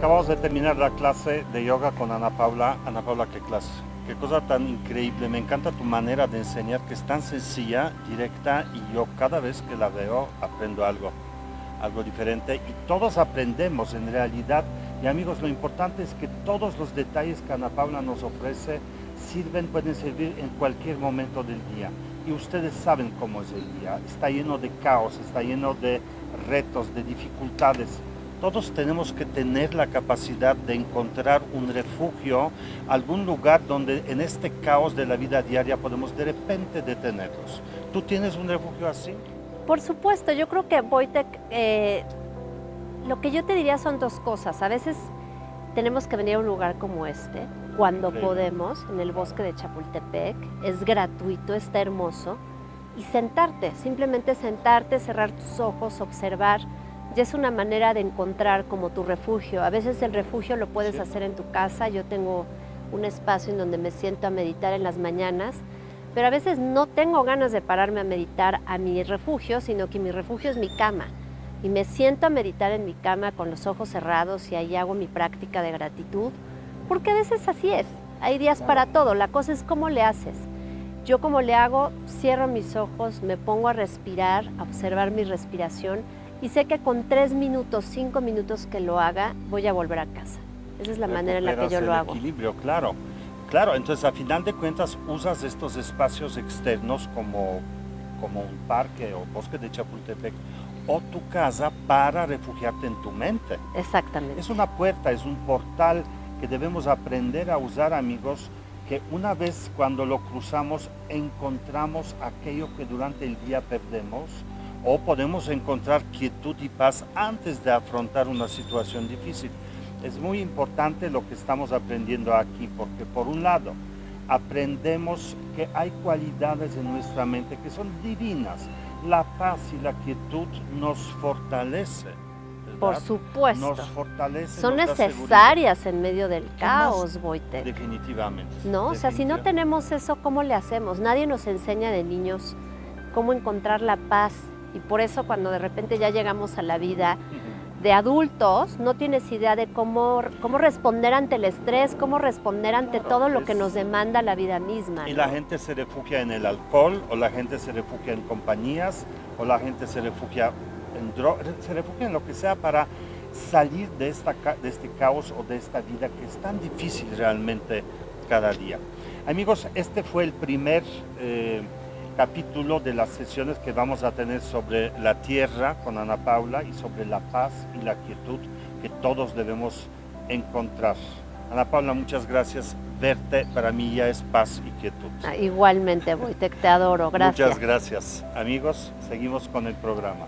Acabamos de terminar la clase de yoga con Ana Paula. Ana Paula, qué clase, qué cosa tan increíble. Me encanta tu manera de enseñar, que es tan sencilla, directa, y yo cada vez que la veo aprendo algo diferente, y todos aprendemos en realidad. Y amigos, lo importante es que todos los detalles que Ana Paula nos ofrece pueden servir en cualquier momento del día. Y ustedes saben cómo es el día. Está lleno de caos, está lleno de retos, de dificultades. Todos tenemos que tener la capacidad de encontrar un refugio, algún lugar donde en este caos de la vida diaria podemos de repente detenernos. ¿Tú tienes un refugio así? Por supuesto, yo creo que Wojtek, lo que yo te diría son dos cosas. A veces tenemos que venir a un lugar como este, cuando podemos, en el bosque de Chapultepec. Es gratuito, está hermoso. Y sentarte, simplemente sentarte, cerrar tus ojos, observar. Ya es una manera de encontrar como tu refugio. A veces el refugio lo puedes hacer en tu casa. Yo tengo un espacio en donde me siento a meditar en las mañanas, pero a veces no tengo ganas de pararme a meditar a mi refugio, sino que mi refugio es mi cama. Y me siento a meditar en mi cama con los ojos cerrados y ahí hago mi práctica de gratitud, porque a veces así es. Hay días para todo, la cosa es cómo le haces. Yo como le hago, cierro mis ojos, me pongo a respirar, a observar mi respiración, y sé que con 3 minutos, 5 minutos que lo haga, voy a volver a casa. Esa es la manera en la que yo lo hago. Equilibrio, claro. Claro, entonces a final de cuentas usas estos espacios externos como un parque o bosque de Chapultepec o tu casa para refugiarte en tu mente. Exactamente. Es una puerta, es un portal que debemos aprender a usar, amigos, que una vez cuando lo cruzamos encontramos aquello que durante el día perdemos, o podemos encontrar quietud y paz antes de afrontar una situación difícil. Es muy importante lo que estamos aprendiendo aquí, porque por un lado aprendemos que hay cualidades en nuestra mente que son divinas. La paz y la quietud nos fortalece, ¿verdad? Por supuesto. Nos fortalece. Son nos da necesarias seguridad. en medio del ¿Qué caos, más? Wojtek. Definitivamente. ¿No? O sea, si no tenemos eso, ¿cómo le hacemos? Nadie nos enseña de niños cómo encontrar la paz. Y por eso cuando de repente ya llegamos a la vida de adultos, no tienes idea de cómo responder ante el estrés, cómo responder ante todo lo que nos demanda la vida misma. Y ¿no? la gente se refugia en el alcohol, o la gente se refugia en compañías, o la gente se refugia en drogas, se refugia en lo que sea para salir de este caos o de esta vida que es tan difícil realmente cada día. Amigos, este fue el primer capítulo de las sesiones que vamos a tener sobre la tierra con Ana Paula y sobre la paz y la quietud que todos debemos encontrar. Ana Paula, muchas gracias. Verte para mí ya es paz y quietud. Igualmente, Wojtek, te adoro. Gracias. Muchas gracias. Amigos, seguimos con el programa.